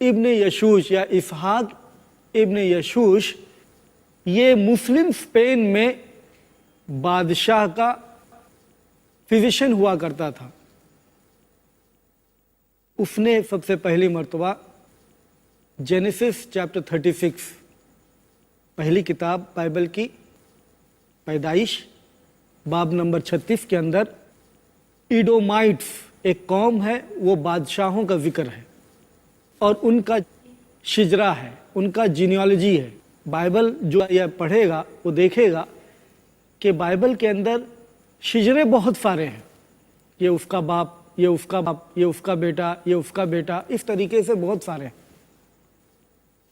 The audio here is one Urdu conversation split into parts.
ابن یشوش یا اسحاق ابن یشوش یہ مسلم اسپین میں بادشاہ کا فزیشین ہوا کرتا تھا. اس نے سب سے پہلی مرتبہ جینیسس چیپٹر 36 پہلی کتاب بائبل کی پیدائش باب نمبر 36 کے اندر ایڈومائٹس ایک قوم ہے، وہ بادشاہوں کا ذکر ہے اور ان کا شجرہ ہے، ان کا جینیالوجی ہے. بائبل جو یہ پڑھے گا وہ دیکھے گا کہ بائبل کے اندر شجرے بہت سارے ہیں. یہ اس کا باپ، یہ اس کا باپ، یہ اس کا بیٹا، یہ اس کا بیٹا، اس طریقے سے بہت سارے ہیں.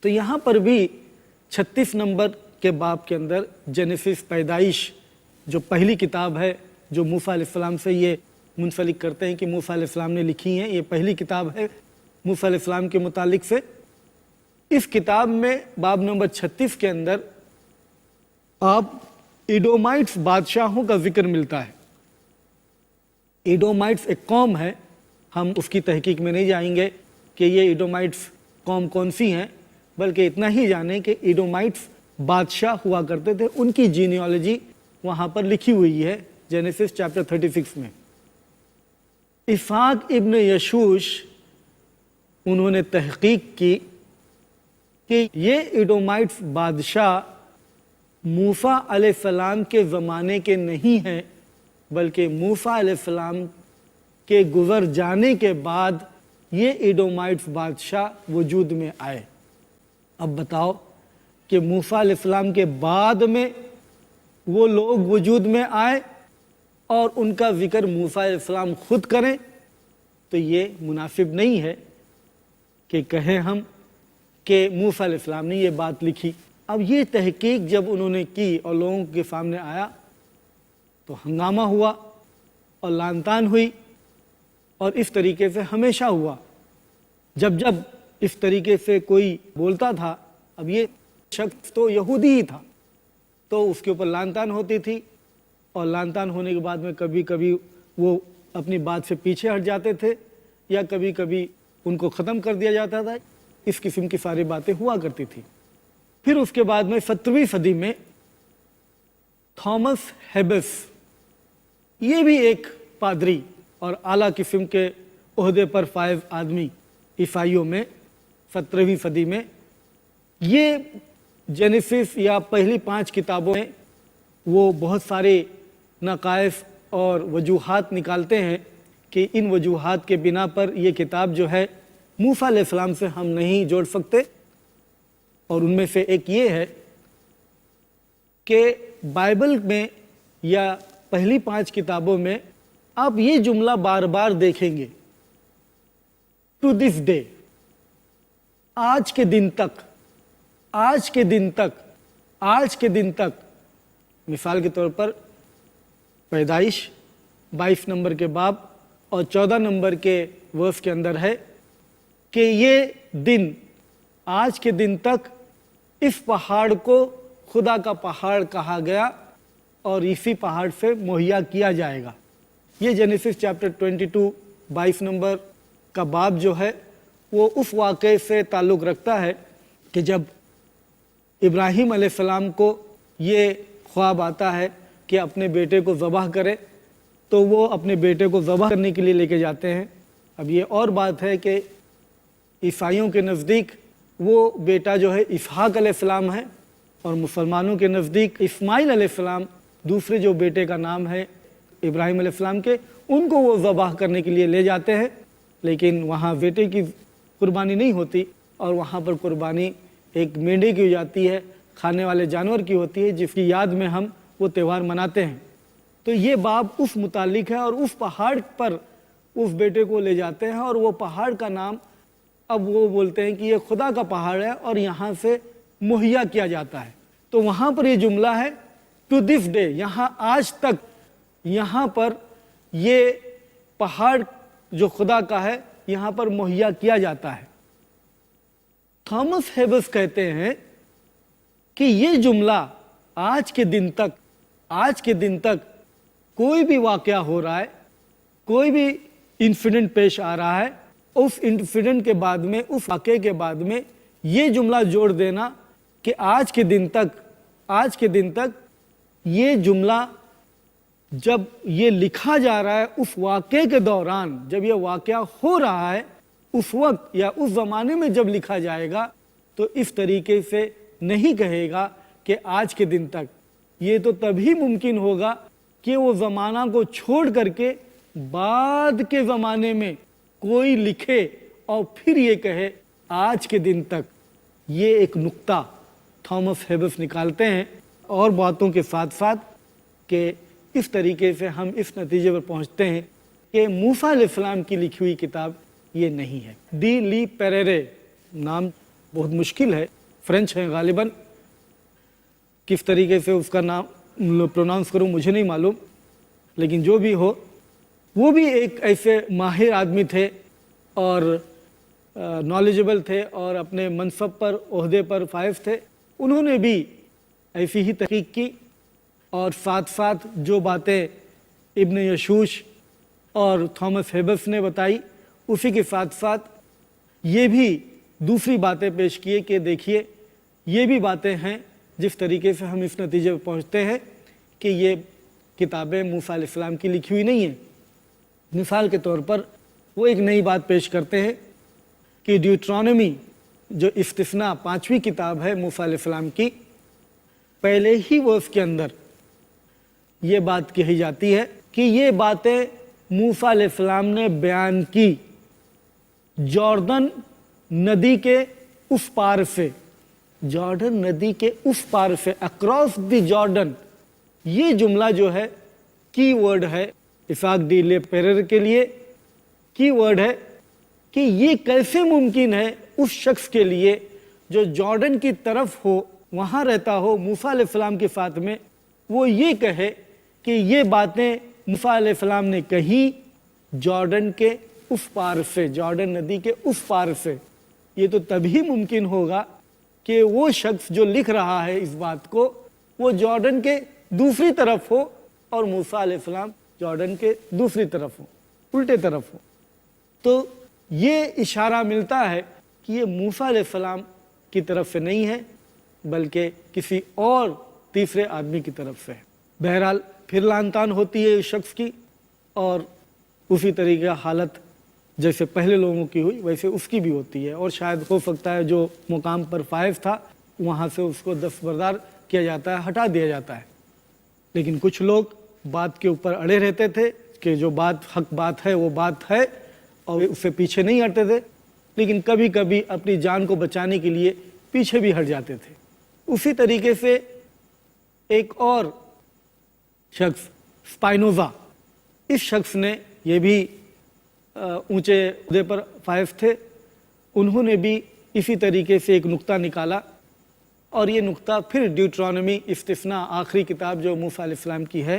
تو یہاں پر بھی 36 نمبر کے باب کے اندر جینیسس پیدائش جو پہلی کتاب ہے جو موسیٰ علیہ السلام سے یہ منسلک کرتے ہیں کہ موسیٰ علیہ السلام نے لکھی ہیں، یہ پہلی کتاب ہے موسیٰ علیہ السلام کے متعلق سے. اس کتاب میں باب نمبر 36 کے اندر آپ ایڈومائٹس بادشاہوں کا ذکر ملتا ہے. ایڈومائٹس ایک قوم ہے، ہم اس کی تحقیق میں نہیں جائیں گے کہ یہ ایڈومائٹس قوم کون سی ہیں، بلکہ اتنا ہی جانیں کہ ایڈومائٹس بادشاہ ہوا کرتے تھے. ان کی جینیالوجی وہاں پر لکھی ہوئی ہے جینیسس چیپٹر 36 میں. اسحاق ابن یشوش انہوں نے تحقیق کی کہ یہ ایڈومائٹس بادشاہ موسیٰ علیہ السلام کے زمانے کے نہیں ہیں، بلکہ موسیٰ علیہ السلام کے گزر جانے کے بعد یہ ایڈومائٹس بادشاہ وجود میں آئے. اب بتاؤ کہ موسیٰ علیہ السلام کے بعد میں وہ لوگ وجود میں آئے اور ان کا ذکر موسیٰ علیہ السلام خود کریں تو یہ مناسب نہیں ہے کہ کہیں ہم کہ موسیٰ علیہ السلام نے یہ بات لکھی. اب یہ تحقیق جب انہوں نے کی اور لوگوں کے سامنے آیا تو ہنگامہ ہوا اور لعن طعن ہوئی، اور اس طریقے سے ہمیشہ ہوا. جب جب اس طریقے سے کوئی بولتا تھا، اب یہ شخص تو یہودی ہی تھا، تو اس کے اوپر لعن طعن ہوتی تھی، اور لعن طعن ہونے کے بعد میں کبھی کبھی وہ اپنی بات سے پیچھے ہٹ جاتے تھے یا کبھی کبھی ان کو ختم کر دیا جاتا تھا. اس قسم کی ساری باتیں ہوا کرتی تھی. پھر اس کے بعد میں 17ویں صدی میں تھامس ہیبس، یہ بھی ایک پادری اور اعلیٰ قسم کے عہدے پر فائز آدمی عیسائیوں میں 17ویں صدی میں، یہ جینیسس یا پہلی 5 کتابوں میں وہ بہت سارے نقائص اور وجوہات نکالتے ہیں کہ ان وجوہات کے بنا پر یہ کتاب جو ہے موسیٰ علیہ السلام سے ہم نہیں جوڑ سکتے. اور ان میں سے ایک یہ ہے کہ بائبل میں یا پہلی 5 کتابوں میں آپ یہ جملہ بار بار دیکھیں گے، ٹو دس ڈے، آج کے دن تک، آج کے دن تک، آج کے دن تک. مثال کے طور پر پیدائش 22 نمبر کے باب اور 14 نمبر کے ورس کے اندر ہے کہ یہ دن، آج کے دن تک اس پہاڑ کو خدا کا پہاڑ کہا گیا اور اسی پہاڑ سے مہیا کیا جائے گا. یہ جینیسس چیپٹر 22 22 نمبر کا باب جو ہے وہ اس واقعے سے تعلق رکھتا ہے کہ جب ابراہیم علیہ السلام کو یہ خواب آتا ہے کہ اپنے بیٹے کو ذبح کرے، تو وہ اپنے بیٹے کو ذبح کرنے کے لیے لے کے جاتے ہیں. اب یہ اور بات ہے کہ عیسائیوں کے نزدیک وہ بیٹا جو ہے اسحاق علیہ السلام ہے، اور مسلمانوں کے نزدیک اسماعیل علیہ السلام دوسرے جو بیٹے کا نام ہے ابراہیم علیہ السلام کے، ان کو وہ ذبح کرنے کے لیے لے جاتے ہیں. لیکن وہاں بیٹے کی قربانی نہیں ہوتی، اور وہاں پر قربانی ایک مینڈے کی ہو جاتی ہے، کھانے والے جانور کی ہوتی ہے، جس کی یاد میں ہم وہ تہوار مناتے ہیں. تو یہ باب اس متعلق ہے، اور اس پہاڑ پر اس بیٹے کو لے جاتے ہیں، اور وہ پہاڑ کا نام اب وہ بولتے ہیں کہ یہ خدا کا پہاڑ ہے اور یہاں سے مہیا کیا جاتا ہے. تو وہاں پر یہ جملہ ہے ٹو دس ڈے، یہاں آج تک یہاں پر یہ پہاڑ جو خدا کا ہے یہاں پر مہیا کیا جاتا ہے. تھامس ہیبس کہتے ہیں کہ یہ جملہ آج کے دن تک، آج کے دن تک کوئی بھی واقعہ ہو رہا ہے، کوئی بھی انسیڈنٹ پیش آ رہا ہے، اس انسیڈنٹ کے بعد میں، اس واقعے کے بعد میں یہ جملہ جوڑ دینا کہ آج کے دن تک یہ جملہ جب یہ لکھا جا رہا ہے اس واقعے کے دوران، جب یہ واقعہ ہو رہا ہے اس وقت یا اس زمانے میں جب لکھا جائے گا تو اس طریقے سے نہیں کہے گا کہ آج کے دن تک. یہ تو تبھی ممکن ہوگا کہ وہ زمانہ کو چھوڑ کر کے بعد کے زمانے میں کوئی لکھے اور پھر یہ کہے آج کے دن تک. یہ ایک نقطہ تھامس ہیبس نکالتے ہیں اور باتوں کے ساتھ ساتھ کہ اس طریقے سے ہم اس نتیجے پر پہنچتے ہیں کہ موسیٰ علیہ السلام کی لکھی ہوئی کتاب یہ نہیں ہے. ڈی لی پیریرے نام بہت مشکل ہے، فرینچ ہے غالباً، کس طریقے سے اس کا نام پروناؤنس کروں مجھے نہیں معلوم، لیکن جو بھی ہو وہ بھی ایک ایسے ماہر آدمی تھے اور نالجبل تھے اور اپنے منصب پر، عہدے پر فائز تھے. انہوں نے بھی ایسی ہی تحقیق کی اور ساتھ ساتھ جو باتیں ابن یشوش اور تھامس ہیبس نے بتائی اسی کے ساتھ ساتھ یہ بھی دوسری باتیں پیش کیے کہ دیکھیے یہ بھی باتیں ہیں جس طریقے سے ہم اس نتیجے پر پہنچتے ہیں کہ یہ کتابیں موسیٰ علیہ السلام کی لکھی ہوئی نہیں ہیں. مثال کے طور پر وہ ایک نئی بات پیش کرتے ہیں کہ ڈیوٹرانومی جو استثناء 5ویں کتاب ہے موسیٰ علیہ السلام کی، پہلے ہی وہ اس کے اندر یہ بات کہی جاتی ہے کہ یہ باتیں موسیٰ علیہ السلام نے بیان کی جارڈن ندی کے اس پار سے، جارڈن ندی کے اس پار سے، اکراس دی جارڈن. یہ جملہ جو ہے کی ورڈ ہے اسحاق ڈی لے پیرر کے لیے، کی ورڈ ہے کہ یہ کیسے ممکن ہے اس شخص کے لیے جو جارڈن کی طرف ہو، وہاں رہتا ہو موسیٰ علیہ السلام کے ساتھ میں، وہ یہ کہے کہ یہ باتیں موسیٰ علیہ السلام نے کہیں جارڈن کے اس پار سے، جارڈن ندی کے اس پار سے. یہ تو تبھی ممکن ہوگا کہ وہ شخص جو لکھ رہا ہے اس بات کو وہ جارڈن کے دوسری طرف ہو اور موسیٰ علیہ السلام جارڈن کے دوسری طرف ہو، الٹے طرف ہو. تو یہ اشارہ ملتا ہے کہ یہ موسیٰ علیہ السلام کی طرف سے نہیں ہے بلکہ کسی اور تیسرے آدمی کی طرف سے ہے. بہرحال پھر لان تان ہوتی ہے اس شخص کی اور اسی طریقے حالت جیسے پہلے لوگوں کی ہوئی ویسے اس کی بھی ہوتی ہے، اور شاید ہو سکتا ہے جو مقام پر فائز تھا وہاں سے اس کو دستبردار کیا جاتا ہے، ہٹا دیا جاتا ہے. لیکن کچھ لوگ بات کے اوپر اڑے رہتے تھے کہ جو بات حق بات ہے وہ بات ہے اور اس سے پیچھے نہیں ہٹتے تھے، لیکن کبھی کبھی اپنی جان کو بچانے کے لیے پیچھے بھی ہٹ جاتے تھے. اسی طریقے سے ایک اور شخص اسپائنوزا، اس شخص نے، یہ بھی اونچے عہدے پر فائز تھے، انہوں نے بھی اسی طریقے سے ایک نقطہ نکالا اور یہ نقطہ پھر ڈیوٹرانومی استثناء آخری کتاب جو موسیٰ علیہ السلام کی ہے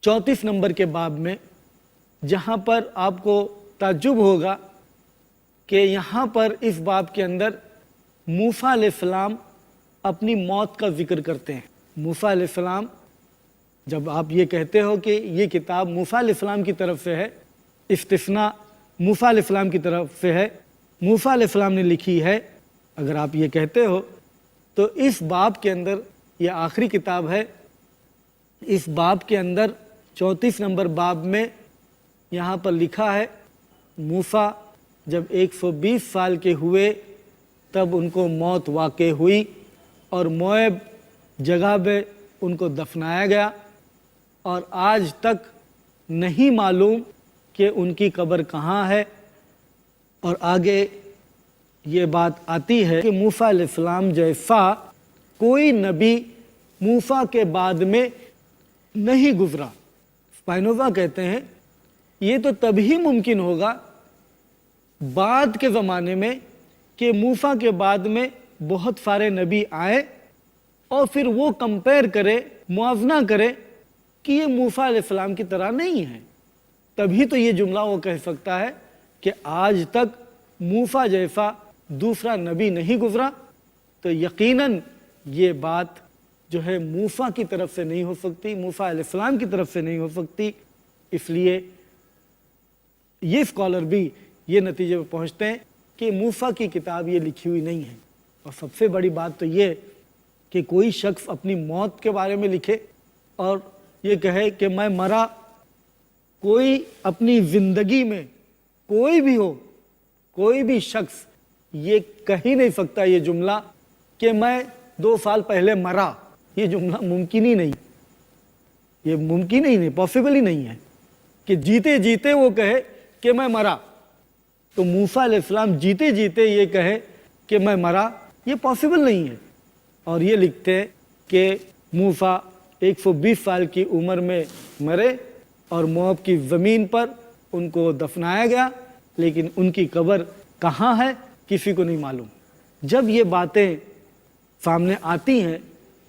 34 نمبر کے باب میں، جہاں پر آپ کو تعجب ہوگا کہ یہاں پر اس باب کے اندر موسیٰ علیہ السلام اپنی موت کا ذکر کرتے ہیں. موسیٰ علیہ السلام، جب آپ یہ کہتے ہو کہ یہ کتاب موسیٰ علیہ السلام کی طرف سے ہے، استثناء موسیٰ علیہ السلام کی طرف سے ہے، موسیٰ علیہ السلام نے لکھی ہے، اگر آپ یہ کہتے ہو تو اس باب کے اندر، یہ آخری کتاب ہے، اس باب کے اندر 34 نمبر باب میں یہاں پر لکھا ہے موسیٰ جب 120 سال کے ہوئے تب ان کو موت واقع ہوئی اور موعب جگہ پہ ان کو دفنایا گیا اور آج تک نہیں معلوم کہ ان کی قبر کہاں ہے. اور آگے یہ بات آتی ہے کہ موسیٰ علیہ السلام جیسا کوئی نبی موسیٰ کے بعد میں نہیں گزرا. اسپائنوزا کہتے ہیں یہ تو تبھی ممکن ہوگا بعد کے زمانے میں کہ موسیٰ کے بعد میں بہت سارے نبی آئے اور پھر وہ کمپیئر کرے، موازنہ کرے کہ یہ موسیٰ علیہ السلام کی طرح نہیں ہے. تبھی تو یہ جملہ وہ کہہ سکتا ہے کہ آج تک موسیٰ جیسا دوسرا نبی نہیں گزرا. تو یقیناً یہ بات جو ہے موسیٰ کی طرف سے نہیں ہو سکتی، موسیٰ علیہ السلام کی طرف سے نہیں ہو سکتی. اس لیے یہ اسکالر بھی یہ نتیجے پہ پہنچتے ہیں کہ موسیٰ کی کتاب یہ لکھی ہوئی نہیں ہے۔ اور سب سے بڑی بات تو یہ کہ کوئی شخص اپنی موت کے بارے میں لکھے اور یہ کہے کہ میں مرا۔ کوئی اپنی زندگی میں کوئی بھی ہو، کوئی بھی شخص یہ کہہ ہی نہیں سکتا یہ جملہ کہ میں 2 سال پہلے مرا۔ یہ جملہ ممکن ہی نہیں، یہ ممکن ہی نہیں، پاسبل ہی نہیں ہے کہ جیتے جیتے وہ کہے کہ میں مرا۔ تو موسیٰ علیہ السلام جیتے جیتے یہ کہے کہ میں مرا، یہ پاسبل نہیں ہے۔ اور یہ لکھتے ہیں کہ موسیٰ 120 سال کی عمر میں مرے اور مواب کی زمین پر ان کو دفنایا گیا، لیکن ان کی قبر کہاں ہے کسی کو نہیں معلوم۔ جب یہ باتیں سامنے آتی ہیں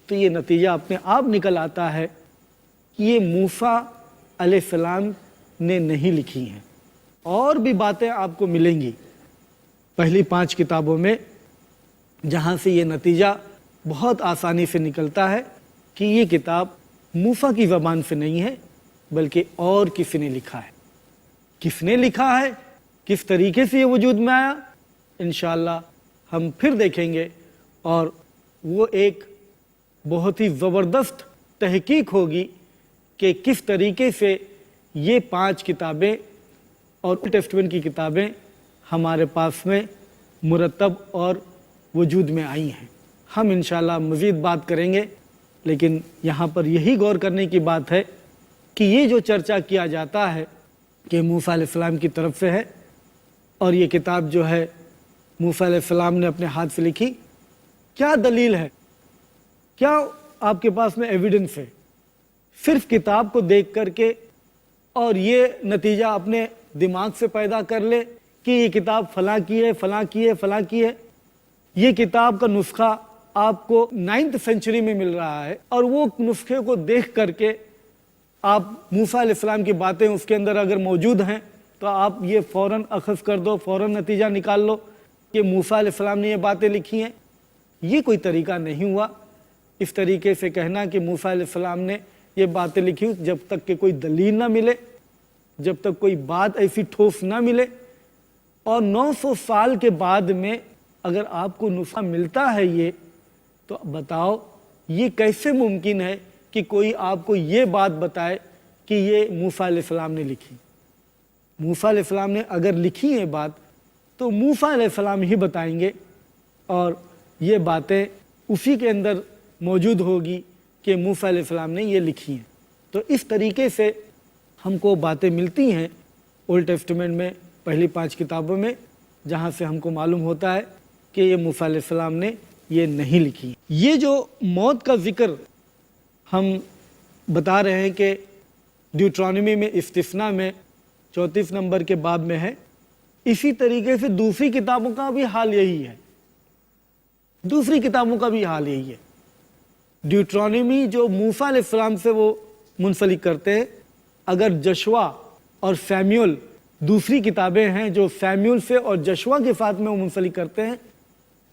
تو یہ نتیجہ اپنے آپ نکل آتا ہے کہ یہ موسیٰ علیہ السلام نے نہیں لکھی ہیں۔ اور بھی باتیں آپ کو ملیں گی پہلی 5 کتابوں میں، جہاں سے یہ نتیجہ بہت آسانی سے نکلتا ہے کہ یہ کتاب موسیٰ کی زبان سے نہیں ہے بلکہ اور کسی نے لکھا ہے۔ کس نے لکھا ہے، کس طریقے سے یہ وجود میں آیا، انشاءاللہ ہم پھر دیکھیں گے، اور وہ ایک بہت ہی زبردست تحقیق ہوگی کہ کس طریقے سے یہ 5 کتابیں اور اولڈ ٹیسٹمنٹ کی کتابیں ہمارے پاس میں مرتب اور وجود میں آئی ہیں۔ ہم انشاءاللہ مزید بات کریں گے، لیکن یہاں پر یہی غور کرنے کی بات ہے کہ یہ جو چرچا کیا جاتا ہے کہ موسیٰ علیہ السلام کی طرف سے ہے اور یہ کتاب جو ہے موسیٰ علیہ السلام نے اپنے ہاتھ سے لکھی، کیا دلیل ہے، کیا آپ کے پاس میں ایویڈنس ہے؟ صرف کتاب کو دیکھ کر کے اور یہ نتیجہ اپنے دماغ سے پیدا کر لے کہ یہ کتاب فلاں کی ہے، فلاں کی ہے، فلاں کی ہے۔ یہ کتاب کا نسخہ آپ کو 9th سینچری میں مل رہا ہے، اور وہ نسخے کو دیکھ کر کے آپ موسیٰ علیہ السلام کی باتیں اس کے اندر اگر موجود ہیں تو آپ یہ فوراً اخذ کر دو، فوراً نتیجہ نکال لو کہ موسیٰ علیہ السلام نے یہ باتیں لکھی ہیں۔ یہ کوئی طریقہ نہیں ہوا اس طریقے سے کہنا کہ موسیٰ علیہ السلام نے یہ باتیں لکھی، جب تک کہ کوئی دلیل نہ ملے، جب تک کوئی بات ایسی ٹھوس نہ ملے۔ اور 900 سال کے بعد میں اگر آپ کو نسخہ ملتا ہے یہ، تو بتاؤ یہ کیسے ممکن ہے کہ کوئی آپ کو یہ بات بتائے کہ یہ موسیٰ علیہ السلام نے لکھی۔ موسیٰ علیہ السلام نے اگر لکھی ہے بات تو موسیٰ علیہ السلام ہی بتائیں گے، اور یہ باتیں اسی کے اندر موجود ہوگی کہ موسیٰ علیہ السلام نے یہ لکھی ہیں۔ تو اس طریقے سے ہم کو باتیں ملتی ہیں اولڈ ٹیسٹمنٹ میں پہلی 5 کتابوں میں، جہاں سے ہم کو معلوم ہوتا ہے کہ یہ موسیٰ علیہ السلام نے یہ نہیں لکھی۔ یہ جو موت کا ذکر ہم بتا رہے ہیں کہ ڈیوٹرانومی میں استثناء میں 34 نمبر کے باب میں ہے، اسی طریقے سے دوسری کتابوں کا بھی حال یہی ہے، دوسری کتابوں کا بھی حال یہی ہے۔ ڈیوٹرانومی جو موسیٰ علیہ السلام سے وہ منسلک کرتے ہیں، اگر جشوا اور سیمیول دوسری کتابیں ہیں جو سیمیول سے اور جشوا کے ساتھ میں وہ منسلک کرتے ہیں،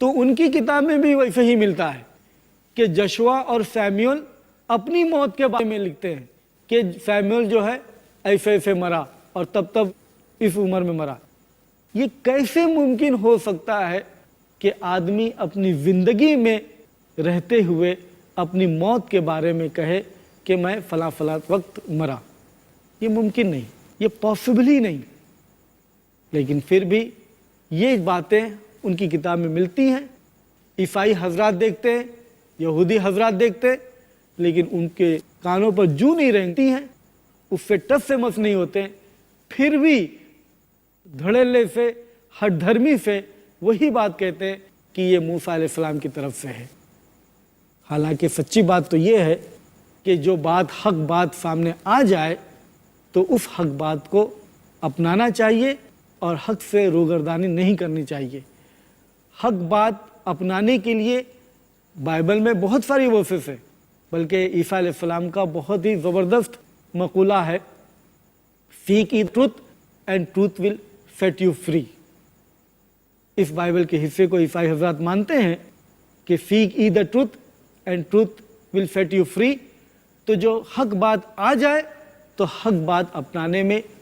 تو ان کی کتاب میں بھی ویسے ہی ملتا ہے کہ جشوا اور سیمیول اپنی موت کے بارے میں لکھتے ہیں کہ سیمیول جو ہے ایسے ایسے مرا اور تب اس عمر میں مرا۔ یہ کیسے ممکن ہو سکتا ہے کہ آدمی اپنی زندگی میں رہتے ہوئے اپنی موت کے بارے میں کہے کہ میں فلاں فلاں وقت مرا؟ یہ ممکن نہیں، یہ پاسبل ہی نہیں۔ لیکن پھر بھی یہ باتیں ان کی کتاب میں ملتی ہیں، عیسائی حضرات دیکھتے ہیں، یہودی حضرات دیکھتے ہیں، لیکن ان کے کانوں پر جو نہیں رینگتی ہیں، اس سے ٹس سے مس نہیں ہوتے، پھر بھی دھڑلے سے ہٹ دھرمی سے وہی بات کہتے ہیں کہ یہ موسیٰ علیہ السلام کی طرف سے ہے۔ حالانکہ سچی بات تو یہ ہے کہ جو بات حق بات سامنے آ جائے تو اس حق بات کو اپنانا چاہیے اور حق سے روگردانی نہیں کرنی چاہیے۔ حق بات اپنانے کے لیے بائبل میں بہت ساری ورسز ہیں، بلکہ عیسیٰ علیہ السلام کا بہت ہی زبردست مقولہ ہے، seek ye truth and truth will set you free۔ اس بائبل کے حصے کو عیسائی حضرات مانتے ہیں کہ سیک ye the truth and truth will set you free۔ تو جو حق بات آ جائے تو حق بات اپنانے میں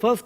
1